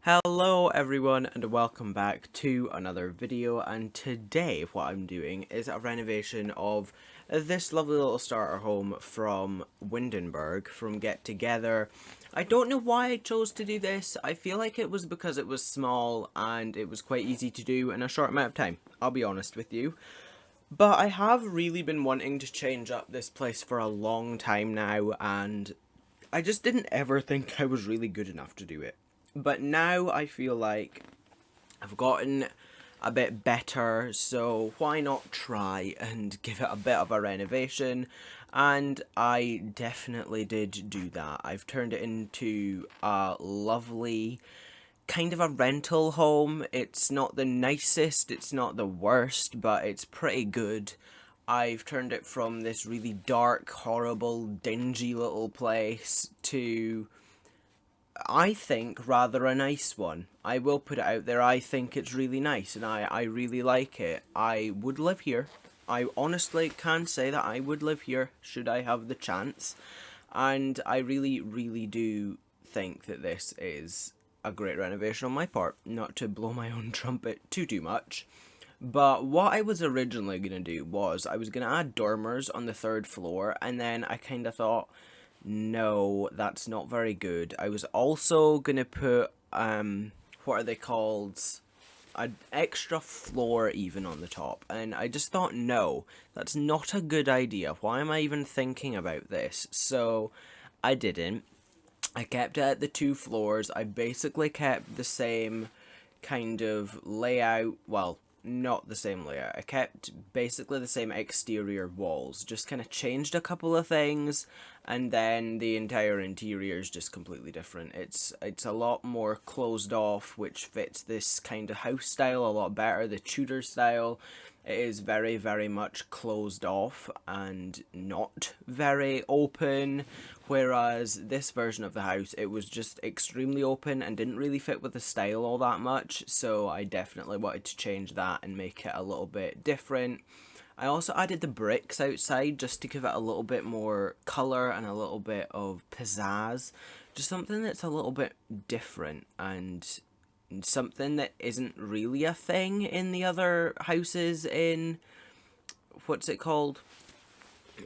Hello everyone and welcome back to another video, and today what I'm doing is a renovation of this lovely little starter home from Windenburg from Get Together. I don't know why I chose to do this. I feel like it was because it was small and it was quite easy to do in a short amount of time, I'll be honest with you. But I have really been wanting to change up this place for a long time now, and I just didn't ever think I was really good enough to do it. But now I feel like I've gotten a bit better, so why not try and give it a bit of a renovation? And I definitely did do that. I've turned it into a lovely kind of a rental home. It's not the nicest, it's not the worst, but it's pretty good. I've turned it from this really dark, horrible, dingy little place to, I think, rather a nice one. I will put it out there. I think it's really nice and I really like it. I would live here. I honestly can say that I would live here should I have the chance. And I really, really do think that this is a great renovation on my part. Not to blow my own trumpet too much. But what I was originally going to do was I was going to add dormers on the third floor, and then I kind of thought, no, that's not very good. I was also going to put, what are they called? An extra floor even on the top, and I just thought, no, that's not a good idea. Why am I even thinking about this? So I didn't. I kept it at the two floors. I basically kept the same kind of layout. Well, not the same layout. I kept basically the same exterior walls. Just kind of changed a couple of things, and then the entire interior is just completely different. It's a lot more closed off, which fits this kind of house style a lot better. The Tudor style. It is very, very much closed off and not very open, whereas this version of the house, it was just extremely open and didn't really fit with the style all that much, so I definitely wanted to change that and make it a little bit different. I also added the bricks outside just to give it a little bit more colour and a little bit of pizzazz, just something that's a little bit different and something that isn't really a thing in the other houses in, what's it called,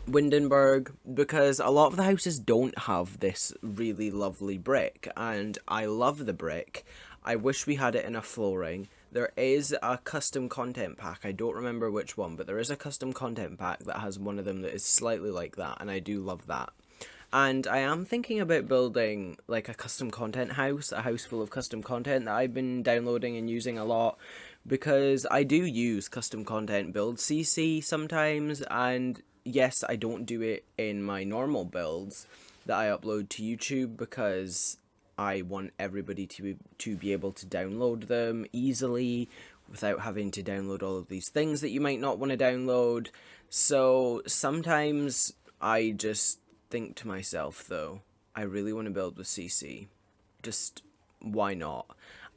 Windenburg, because a lot of the houses don't have this really lovely brick, and I love the brick. I wish we had it in a flooring. There is a custom content pack, I don't remember which one, but there is a custom content pack that has one of them that is slightly like that, and I do love that. And I am thinking about building like a custom content house, a house full of custom content that I've been downloading and using a lot, because I do use custom content build CC sometimes, and yes, I don't do it in my normal builds that I upload to YouTube because I want everybody to be able to download them easily without having to download all of these things that you might not want to download. So sometimes I just think to myself, though, I really want to build with CC. Just why not?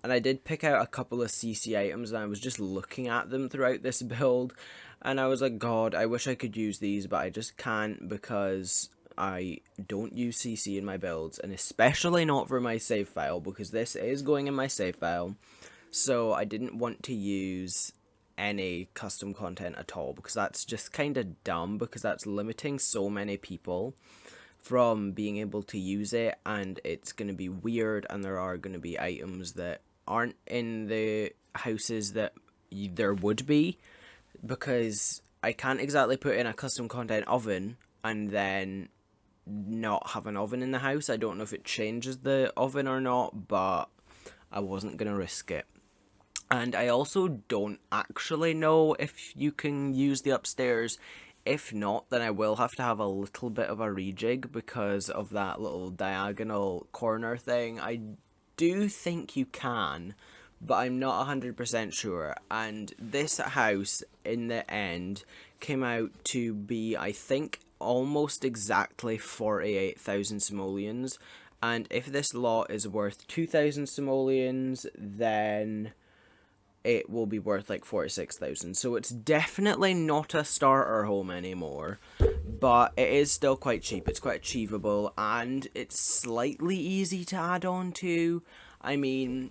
And I did pick out a couple of CC items, and I was just looking at them throughout this build, and I was like, God, I wish I could use these, but I just can't because I don't use CC in my builds, and especially not for my save file, because this is going in my save file. So I didn't want to use any custom content at all, because that's just kind of dumb, because that's limiting so many people from being able to use it, and it's going to be weird, and there are going to be items that aren't in the houses that there would be, because I can't exactly put in a custom content oven and then not have an oven in the house. I don't know if it changes the oven or not, but I wasn't going to risk it. And I also don't actually know if you can use the upstairs. If not, then I will have to have a little bit of a rejig because of that little diagonal corner thing. I do think you can, but I'm not 100% sure. And this house, in the end, came out to be, I think, almost exactly 48,000 simoleons. And if this lot is worth 2,000 simoleons, then it will be worth like 46,000. So it's definitely not a starter home anymore, but it is still quite cheap. It's quite achievable, and it's slightly easy to add on to. I mean,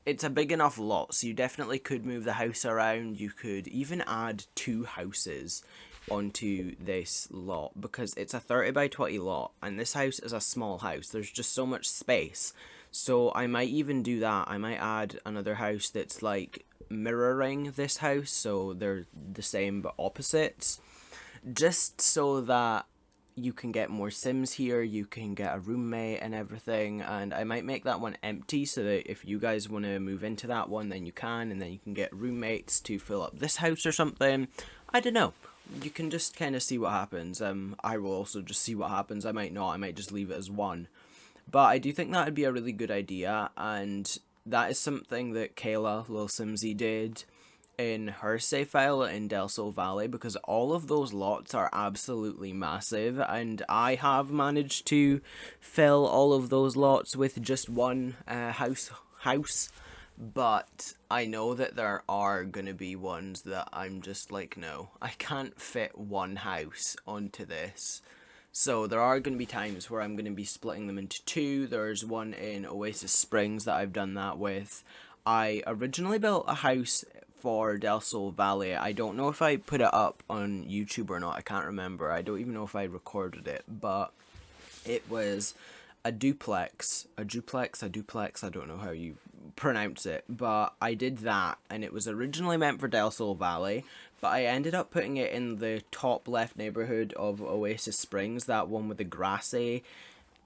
it's a big enough lot, so you definitely could move the house around. You could even add 2 houses onto this lot because it's a 30 by 20 lot, and this house is a small house. There's just so much space. So I might even do that. I might add another house that's like mirroring this house, so they're the same but opposites, just so that you can get more Sims here, you can get a roommate and everything, and I might make that one empty so that if you guys want to move into that one, then you can, and then you can get roommates to fill up this house or something. I don't know. You can just kind of see what happens. I will also just see what happens. I might not. I might just leave it as one. But I do think that would be a really good idea, and that is something that Kayla, Lil Simsy, did in her save file in Del Sol Valley, because all of those lots are absolutely massive, and I have managed to fill all of those lots with just one house. But I know that there are going to be ones that I'm just like, no, I can't fit one house onto this. So there are going to be times where I'm going to be splitting them into 2. There's one in Oasis Springs that I've done that with. I originally built a house for Del Sol Valley. I don't know if I put it up on YouTube or not. I can't remember. I don't even know if I recorded it, but it was a duplex. I don't know how you pronounce it, but I did that, and it was originally meant for Del Sol Valley, but I ended up putting it in the top left neighborhood of Oasis Springs, that one with the grassy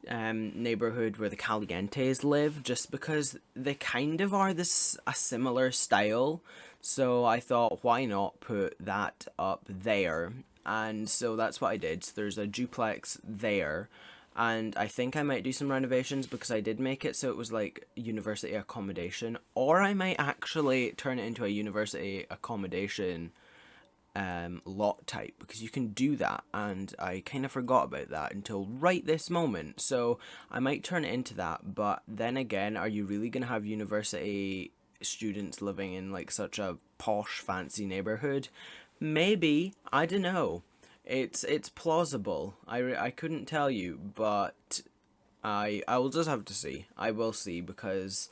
neighborhood where the Calientes live, just because they kind of are a similar style. So I thought, why not put that up there? And so that's what I did. So there's a duplex there, and I think I might do some renovations because I did make it so it was like university accommodation, or I might actually turn it into a university accommodation lot type, because you can do that, and I kind of forgot about that until right this moment. So I might turn it into that, but then again, are you really gonna have university students living in like such a posh fancy neighborhood? Maybe, I don't know. It's plausible. I couldn't tell you, but I will just have to see. I will see, because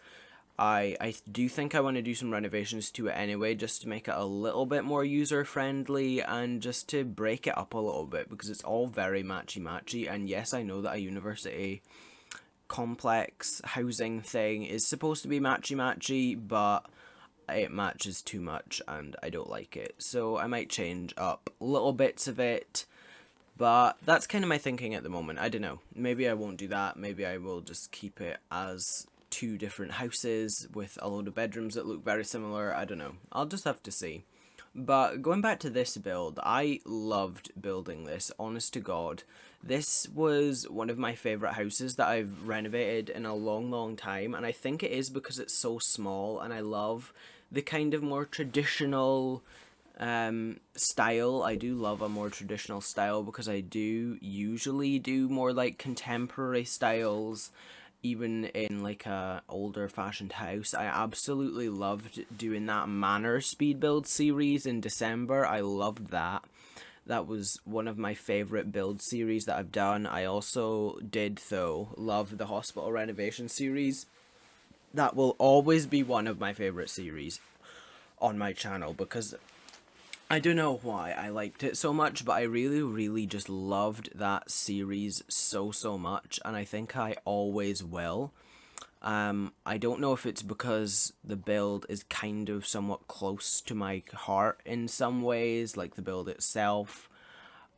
I do think I want to do some renovations to it anyway, just to make it a little bit more user friendly and just to break it up a little bit, because it's all very matchy. And yes, I know that a university complex housing thing is supposed to be matchy, but it matches too much and I don't like it. So I might change up little bits of it. But that's kind of my thinking at the moment. I don't know. Maybe I won't do that. Maybe I will just keep it as 2 different houses with a load of bedrooms that look very similar. I don't know. I'll just have to see. But going back to this build, I loved building this, honest to God. This was one of my favourite houses that I've renovated in a long time, and I think it is because it's so small, and I love the kind of more traditional style. I do love a more traditional style because I do usually do more like contemporary styles, even in like a older fashioned house. I absolutely loved doing that Manor speed build series in December. I loved that. That was one of my favorite build series that I've done. I also did, though, love the hospital renovation series. That will always be one of my favorite series on my channel, because I don't know why I liked it so much, but I really just loved that series so much, and I think I always will. I don't know if it's because the build is kind of somewhat close to my heart in some ways, like the build itself,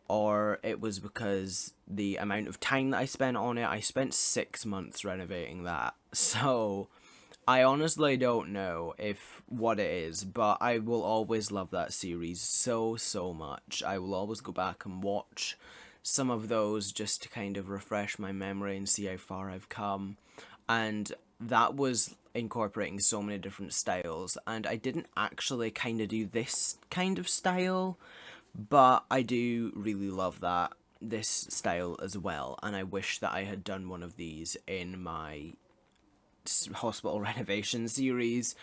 or it was because the amount of time that I spent on it. I spent 6 months renovating that, so I honestly don't know if what it is, but I will always love that series so much. I will always go back and watch some of those just to kind of refresh my memory and see how far I've come. And that was incorporating so many different styles, and I didn't actually kind of do this kind of style, but I do really love this style as well, and I wish that I had done one of these in my hospital renovation series.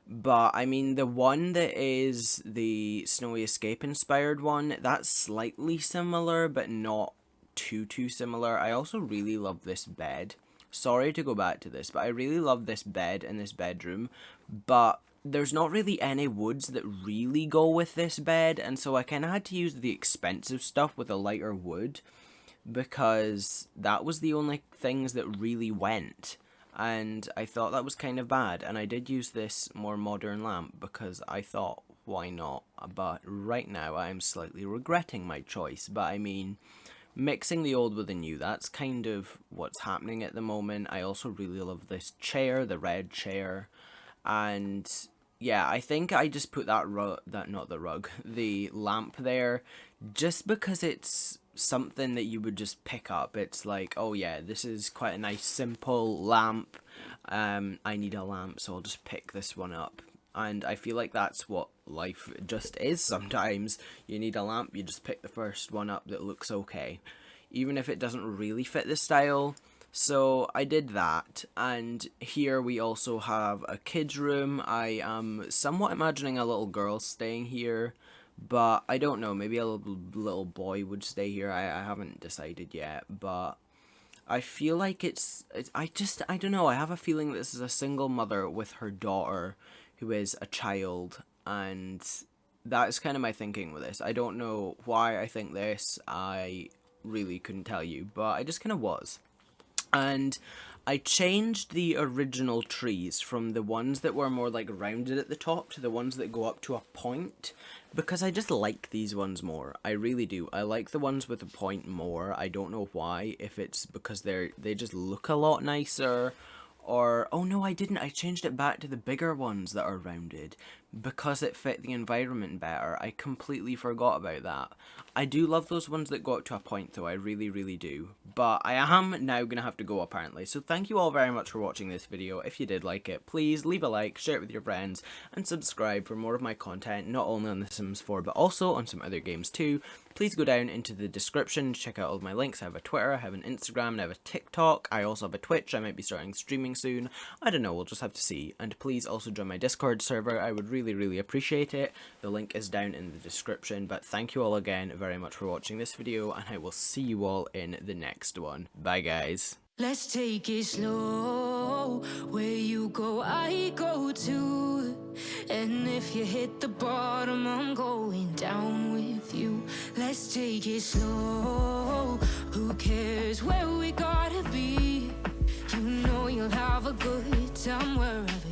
But I mean, the one that is the Snowy Escape inspired one, that's slightly similar but not too similar. I also really love this bed. sorry to go back to this, but I really love this bed in this bedroom, but there's not really any woods that really go with this bed, and so I kind of had to use the expensive stuff with a lighter wood, because that was the only things that really went. And I thought that was kind of bad, and I did use this more modern lamp because I thought, why not? But right now I'm slightly regretting my choice. But I mean, mixing the old with the new, that's kind of what's happening at the moment. I also really love this chair, the red chair, and yeah, I think I just put the lamp there, just because it's something that you would just pick up. It's like, oh yeah, this is quite a nice simple lamp. I need a lamp, so I'll just pick this one up. And I feel like that's what life just is sometimes. You need a lamp, you just pick the first one up that looks okay, even if it doesn't really fit the style. So I did that, and here we also have a kid's room. I am somewhat imagining a little girl staying here, but I don't know, maybe a little boy would stay here. I haven't decided yet, but I feel like I don't know, I have a feeling this is a single mother with her daughter who is a child, and that is kind of my thinking with this. I don't know why I think this, I really couldn't tell you, but I just kind of was. And I changed the original trees from the ones that were more like rounded at the top to the ones that go up to a point, because I just like these ones more. I really do. I like the ones with a point more. I don't know why, if it's because they just look a lot nicer, or oh no, I didn't. I changed it back to the bigger ones that are rounded because it fit the environment better. I completely forgot about that. I do love those ones that go up to a point though, I really, really do. But I am now going to have to go apparently. So thank you all very much for watching this video. If you did like it, please leave a like, share it with your friends, and subscribe for more of my content, not only on The Sims 4, but also on some other games too. Please go down into the description to check out all of my links. I have a Twitter, I have an Instagram, and I have a TikTok. I also have a Twitch. I might be starting streaming soon. I don't know, we'll just have to see. And please also join my Discord server. I would really, really appreciate it. The link is down in the description. But thank you all again very much for watching this video, and I will see you all in the next one. Bye guys. Let's take it slow. Where you go, I go too. And if you hit the bottom, I'm going down with you. Let's take it slow. Who cares where we gotta be? You know you'll have a good time wherever